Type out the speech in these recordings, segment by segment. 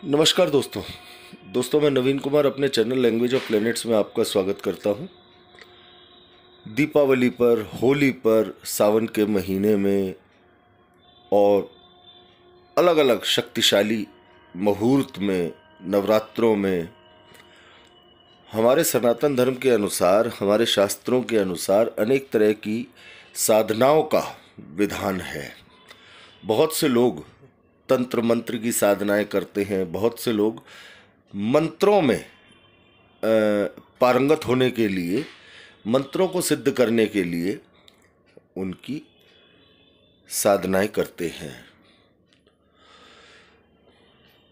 नमस्कार दोस्तों मैं नवीन कुमार अपने चैनल लैंग्वेज ऑफ प्लैनेट्स में आपका स्वागत करता हूं। दीपावली पर, होली पर, सावन के महीने में और अलग अलग शक्तिशाली मुहूर्त में, नवरात्रों में हमारे सनातन धर्म के अनुसार, हमारे शास्त्रों के अनुसार अनेक तरह की साधनाओं का विधान है। बहुत से लोग तंत्र मंत्र की साधनाएं करते हैं, बहुत से लोग मंत्रों में पारंगत होने के लिए, मंत्रों को सिद्ध करने के लिए उनकी साधनाएं करते हैं।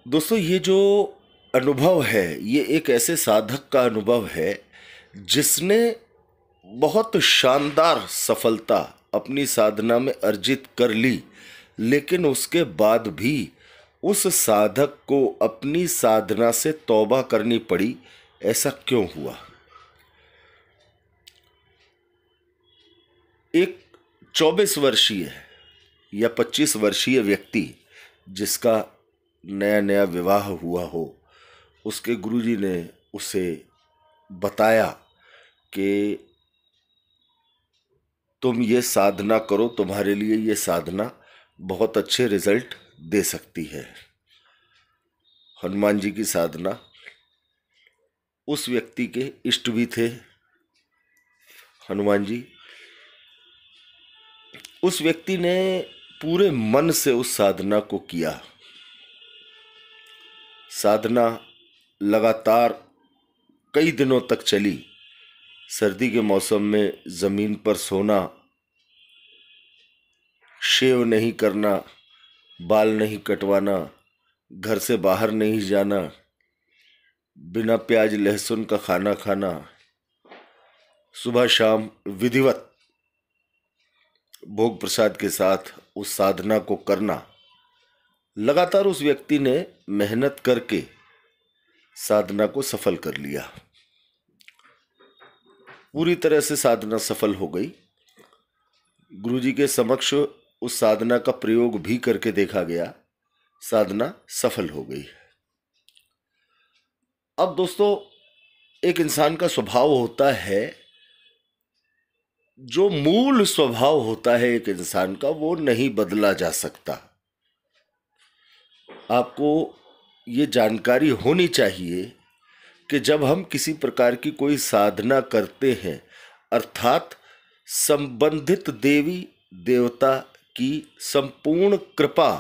दोस्तों, ये जो अनुभव है, ये एक ऐसे साधक का अनुभव है जिसने बहुत शानदार सफलता अपनी साधना में अर्जित कर ली, लेकिन उसके बाद भी उस साधक को अपनी साधना से तौबा करनी पड़ी। ऐसा क्यों हुआ? एक 24 वर्षीय या 25 वर्षीय व्यक्ति जिसका नया नया विवाह हुआ हो, उसके गुरुजी ने उसे बताया कि तुम ये साधना करो, तुम्हारे लिए ये साधना बहुत अच्छे रिजल्ट दे सकती है। हनुमान जी की साधना उस व्यक्ति के इष्ट भी थे। हनुमान जी, उस व्यक्ति ने पूरे मन से उस साधना को किया। साधना लगातार कई दिनों तक चली। सर्दी के मौसम में जमीन पर सोना, शेव नहीं करना, बाल नहीं कटवाना, घर से बाहर नहीं जाना, बिना प्याज लहसुन का खाना खाना, सुबह शाम विधिवत भोग प्रसाद के साथ उस साधना को करना। लगातार उस व्यक्ति ने मेहनत करके साधना को सफल कर लिया। पूरी तरह से साधना सफल हो गई। गुरुजी के समक्ष उस साधना का प्रयोग भी करके देखा गया। साधना सफल हो गई। अब दोस्तों, एक इंसान का स्वभाव होता है, जो मूल स्वभाव होता है एक इंसान का, वो नहीं बदला जा सकता। आपको ये जानकारी होनी चाहिए कि जब हम किसी प्रकार की कोई साधना करते हैं, अर्थात संबंधित देवी देवता की संपूर्ण कृपा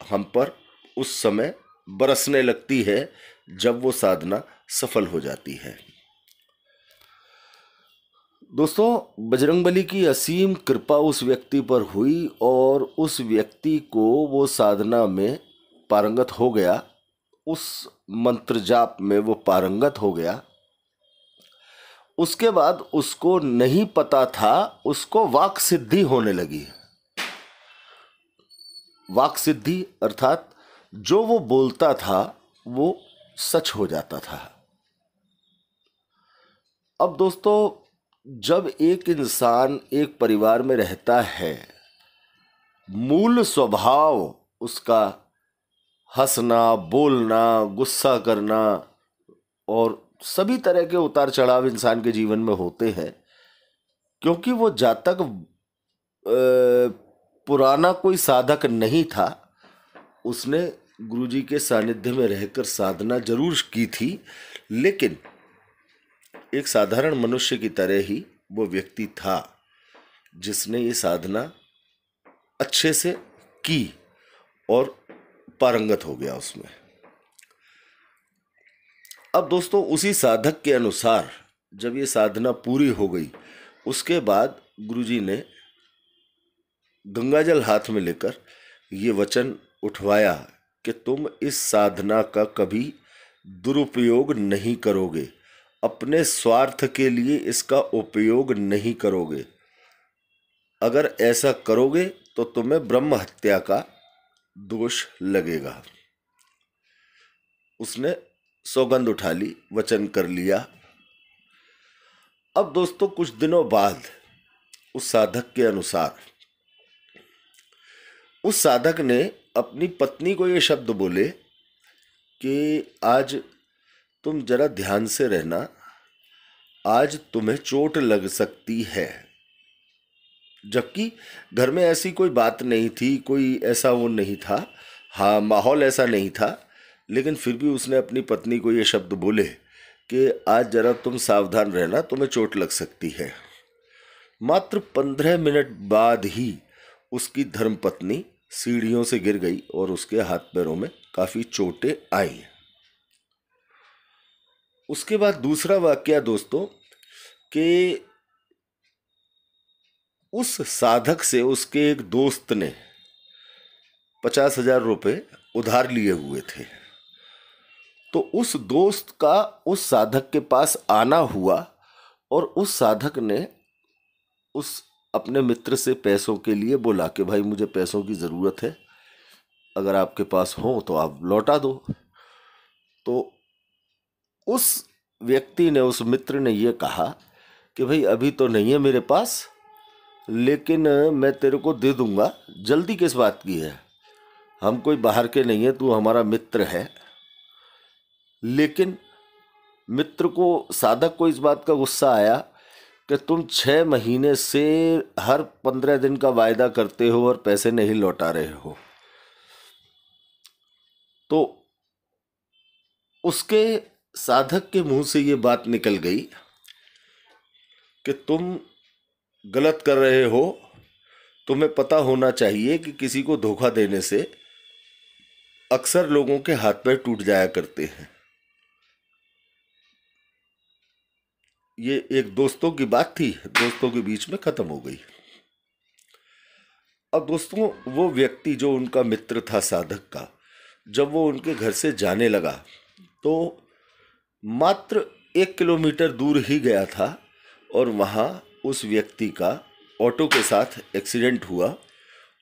हम पर उस समय बरसने लगती है जब वो साधना सफल हो जाती है। दोस्तों, बजरंगबली की असीम कृपा उस व्यक्ति पर हुई और उस व्यक्ति को वो साधना में पारंगत हो गया। उस मंत्र जाप में वो पारंगत हो गया। उसके बाद उसको नहीं पता था, उसको वाक सिद्धि होने लगी। वाक सिद्धि अर्थात जो वो बोलता था वो सच हो जाता था। अब दोस्तों, जब एक इंसान एक परिवार में रहता है, मूल स्वभाव उसका हंसना, बोलना, गुस्सा करना और सभी तरह के उतार चढ़ाव इंसान के जीवन में होते हैं, क्योंकि वो जब तक पुराना कोई साधक नहीं था, उसने गुरुजी के सानिध्य में रहकर साधना जरूर की थी, लेकिन एक साधारण मनुष्य की तरह ही वो व्यक्ति था जिसने ये साधना अच्छे से की और पारंगत हो गया उसमें। अब दोस्तों, उसी साधक के अनुसार जब ये साधना पूरी हो गई, उसके बाद गुरुजी ने गंगाजल हाथ में लेकर ये वचन उठवाया कि तुम इस साधना का कभी दुरुपयोग नहीं करोगे, अपने स्वार्थ के लिए इसका उपयोग नहीं करोगे। अगर ऐसा करोगे तो तुम्हें ब्रह्म हत्या का दोष लगेगा। उसने सौगंध उठा ली, वचन कर लिया। अब दोस्तों, कुछ दिनों बाद उस साधक के अनुसार उस साधक ने अपनी पत्नी को ये शब्द बोले कि आज तुम जरा ध्यान से रहना, आज तुम्हें चोट लग सकती है। जबकि घर में ऐसी कोई बात नहीं थी, कोई ऐसा वो नहीं था, हाँ माहौल ऐसा नहीं था, लेकिन फिर भी उसने अपनी पत्नी को ये शब्द बोले कि आज जरा तुम सावधान रहना, तुम्हें चोट लग सकती है। मात्र 15 मिनट बाद ही उसकी धर्मपत्नी सीढ़ियों से गिर गई और उसके हाथ पैरों में काफी चोटें आई। उसके बाद दूसरा वाकया दोस्तों कि उस साधक से उसके एक दोस्त ने 50,000 रुपये उधार लिए हुए थे। तो उस दोस्त का उस साधक के पास आना हुआ और उस साधक ने उस अपने मित्र से पैसों के लिए बोला कि भाई मुझे पैसों की ज़रूरत है, अगर आपके पास हो तो आप लौटा दो। तो उस व्यक्ति ने, उस मित्र ने ये कहा कि भाई अभी तो नहीं है मेरे पास, लेकिन मैं तेरे को दे दूंगा, जल्दी किस बात की है, हम कोई बाहर के नहीं है, तू हमारा मित्र है। लेकिन मित्र को, साधक को इस बात का गुस्सा आया कि तुम 6 महीने से हर 15 दिन का वायदा करते हो और पैसे नहीं लौटा रहे हो। तो उसके साधक के मुंह से ये बात निकल गई कि तुम गलत कर रहे हो, तुम्हें पता होना चाहिए कि किसी को धोखा देने से अक्सर लोगों के हाथ पैर टूट जाया करते हैं। ये एक दोस्तों की बात थी, दोस्तों के बीच में खत्म हो गई। अब दोस्तों वो व्यक्ति जो उनका मित्र था साधक का, जब वो उनके घर से जाने लगा तो मात्र 1 किलोमीटर दूर ही गया था और वहाँ उस व्यक्ति का ऑटो के साथ एक्सीडेंट हुआ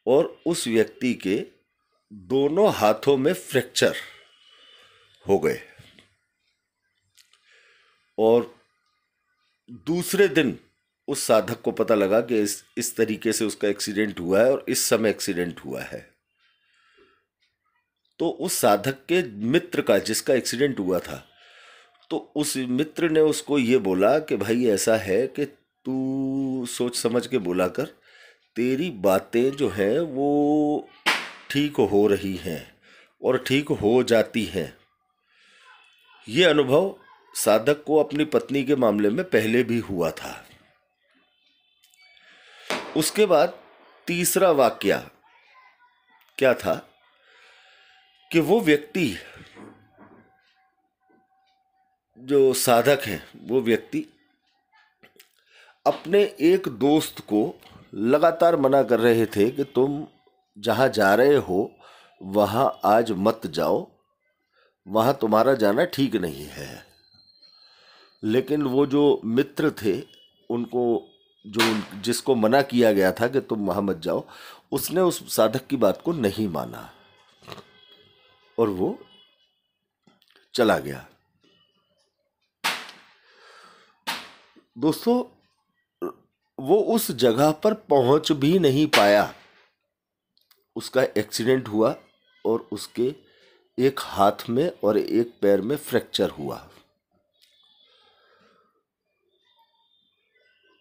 और उस व्यक्ति के दोनों हाथों में फ्रैक्चर हो गए। और दूसरे दिन उस साधक को पता लगा कि इस तरीके से उसका एक्सीडेंट हुआ है और इस समय एक्सीडेंट हुआ है। तो उस साधक के मित्र का, जिसका एक्सीडेंट हुआ था, तो उस मित्र ने उसको ये बोला कि भाई ऐसा है कि तू सोच समझ के बोला कर, तेरी बातें जो हैं वो ठीक हो रही हैं और ठीक हो जाती हैं। ये अनुभव साधक को अपनी पत्नी के मामले में पहले भी हुआ था। उसके बाद तीसरा वाकया क्या था कि वो व्यक्ति, जो साधक है, वो व्यक्ति अपने एक दोस्त को लगातार मना कर रहे थे कि तुम जहाँ जा रहे हो वहाँ आज मत जाओ, वहाँ तुम्हारा जाना ठीक नहीं है। लेकिन वो जो मित्र थे, उनको जो जिसको मना किया गया था कि तुम वहाँ मत जाओ, उसने उस साधक की बात को नहीं माना और वो चला गया। दोस्तों वो उस जगह पर पहुंच भी नहीं पाया। उसका एक्सीडेंट हुआ और उसके एक हाथ में और एक पैर में फ्रैक्चर हुआ।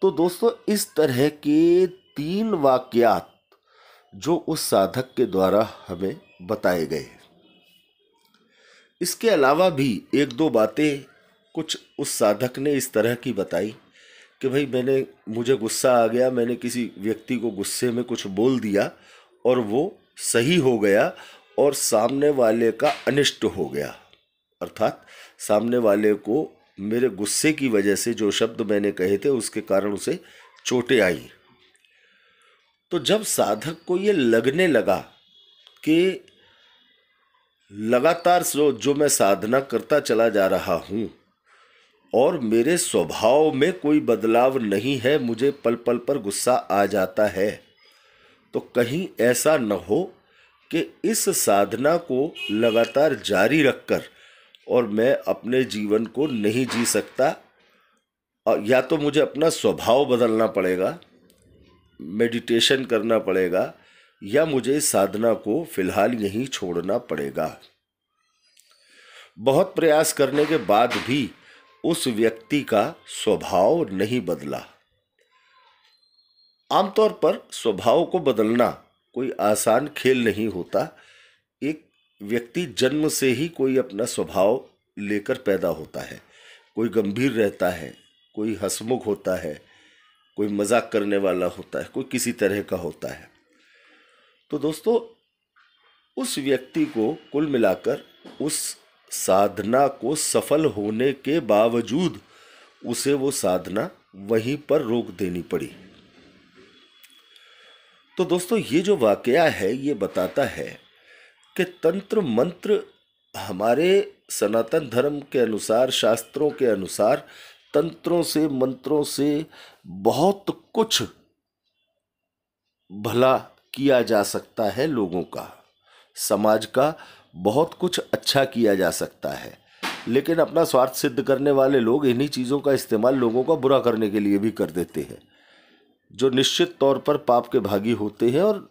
तो दोस्तों इस तरह के 3 वाकयात जो उस साधक के द्वारा हमें बताए गए। इसके अलावा भी 1-2 बातें कुछ उस साधक ने इस तरह की बताई कि भाई मुझे गुस्सा आ गया, मैंने किसी व्यक्ति को गुस्से में कुछ बोल दिया और वो सही हो गया और सामने वाले का अनिष्ट हो गया। अर्थात सामने वाले को मेरे गुस्से की वजह से जो शब्द मैंने कहे थे उसके कारण उसे चोटें आई। तो जब साधक को ये लगने लगा कि लगातार जो मैं साधना करता चला जा रहा हूँ और मेरे स्वभाव में कोई बदलाव नहीं है, मुझे पल पल पर गुस्सा आ जाता है, तो कहीं ऐसा न हो कि इस साधना को लगातार जारी रखकर और मैं अपने जीवन को नहीं जी सकता, या तो मुझे अपना स्वभाव बदलना पड़ेगा, मेडिटेशन करना पड़ेगा, या मुझे साधना को फिलहाल यहीं छोड़ना पड़ेगा। बहुत प्रयास करने के बाद भी उस व्यक्ति का स्वभाव नहीं बदला। आमतौर पर स्वभाव को बदलना कोई आसान खेल नहीं होता। एक व्यक्ति जन्म से ही कोई अपना स्वभाव लेकर पैदा होता है। कोई गंभीर रहता है, कोई हंसमुख होता है, कोई मजाक करने वाला होता है, कोई किसी तरह का होता है। तो दोस्तों, उस व्यक्ति को कुल मिलाकर उस साधना को सफल होने के बावजूद उसे वो साधना वहीं पर रोक देनी पड़ी। तो दोस्तों, ये जो वाकया है ये बताता है कि तंत्र मंत्र हमारे सनातन धर्म के अनुसार, शास्त्रों के अनुसार, तंत्रों से, मंत्रों से बहुत कुछ भला किया जा सकता है। लोगों का, समाज का बहुत कुछ अच्छा किया जा सकता है। लेकिन अपना स्वार्थ सिद्ध करने वाले लोग इन्हीं चीज़ों का इस्तेमाल लोगों का बुरा करने के लिए भी कर देते हैं, जो निश्चित तौर पर पाप के भागी होते हैं और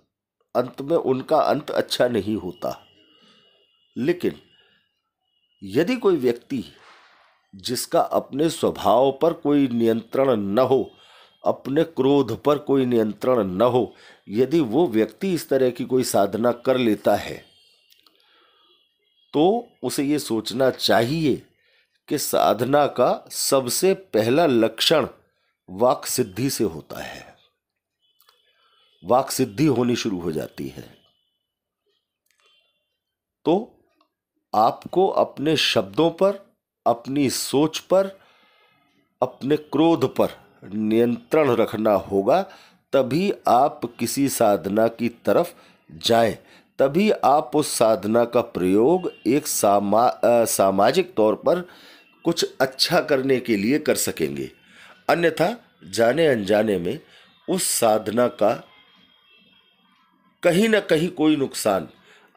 अंत में उनका अंत अच्छा नहीं होता। लेकिन यदि कोई व्यक्ति जिसका अपने स्वभाव पर कोई नियंत्रण न हो, अपने क्रोध पर कोई नियंत्रण न हो, यदि वो व्यक्ति इस तरह की कोई साधना कर लेता है तो उसे ये सोचना चाहिए कि साधना का सबसे पहला लक्षण वाक सिद्धि से होता है। वाक सिद्धि होनी शुरू हो जाती है। तो आपको अपने शब्दों पर, अपनी सोच पर, अपने क्रोध पर नियंत्रण रखना होगा। तभी आप किसी साधना की तरफ जाएं, तभी आप उस साधना का प्रयोग एक सामाजिक तौर पर कुछ अच्छा करने के लिए कर सकेंगे। अन्यथा जाने अनजाने में उस साधना का कहीं ना कहीं कोई नुकसान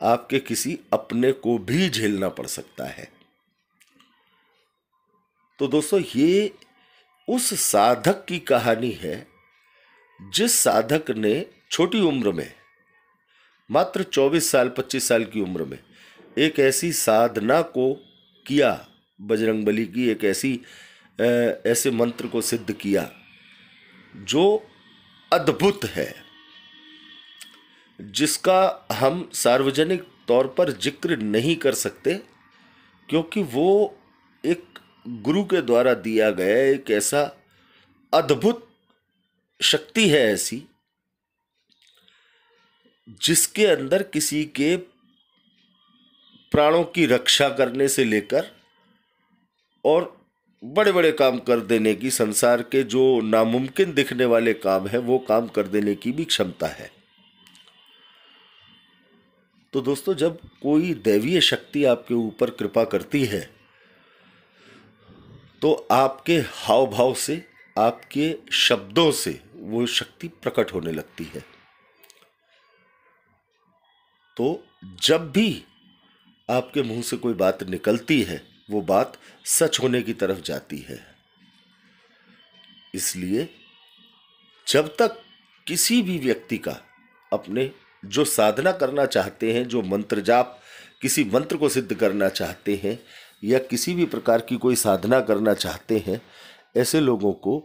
आपके किसी अपने को भी झेलना पड़ सकता है। तो दोस्तों, ये उस साधक की कहानी है जिस साधक ने छोटी उम्र में, मात्र 24 साल 25 साल की उम्र में एक ऐसी साधना को किया, बजरंगबली की एक ऐसे मंत्र को सिद्ध किया जो अद्भुत है, जिसका हम सार्वजनिक तौर पर जिक्र नहीं कर सकते, क्योंकि वो एक गुरु के द्वारा दिया गया एक ऐसा अद्भुत शक्ति है, ऐसी जिसके अंदर किसी के प्राणों की रक्षा करने से लेकर और बड़े बड़े काम कर देने की, संसार के जो नामुमकिन दिखने वाले काम है वो काम कर देने की भी क्षमता है। तो दोस्तों, जब कोई दैवीय शक्ति आपके ऊपर कृपा करती है तो आपके हाव भाव से, आपके शब्दों से वो शक्ति प्रकट होने लगती है। तो जब भी आपके मुंह से कोई बात निकलती है वो बात सच होने की तरफ जाती है। इसलिए जब तक किसी भी व्यक्ति का अपने जो साधना करना चाहते हैं, जो मंत्र जाप, किसी मंत्र को सिद्ध करना चाहते हैं या किसी भी प्रकार की कोई साधना करना चाहते हैं, ऐसे लोगों को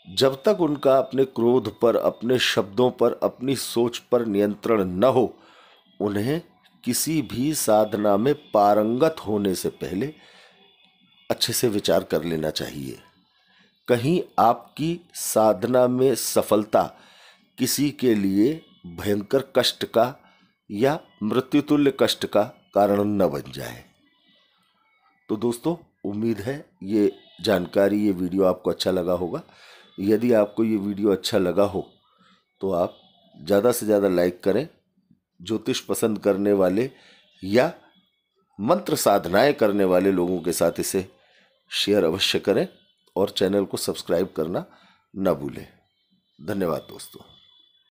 जब तक उनका अपने क्रोध पर, अपने शब्दों पर, अपनी सोच पर नियंत्रण न हो, उन्हें किसी भी साधना में पारंगत होने से पहले अच्छे से विचार कर लेना चाहिए। कहीं आपकी साधना में सफलता किसी के लिए भयंकर कष्ट का या मृत्युतुल्य कष्ट का कारण न बन जाए। तो दोस्तों, उम्मीद है ये जानकारी, ये वीडियो आपको अच्छा लगा होगा। यदि आपको ये वीडियो अच्छा लगा हो तो आप ज़्यादा से ज़्यादा लाइक करें। ज्योतिष पसंद करने वाले या मंत्र साधनाएं करने वाले लोगों के साथ इसे शेयर अवश्य करें और चैनल को सब्सक्राइब करना न भूलें। धन्यवाद दोस्तों।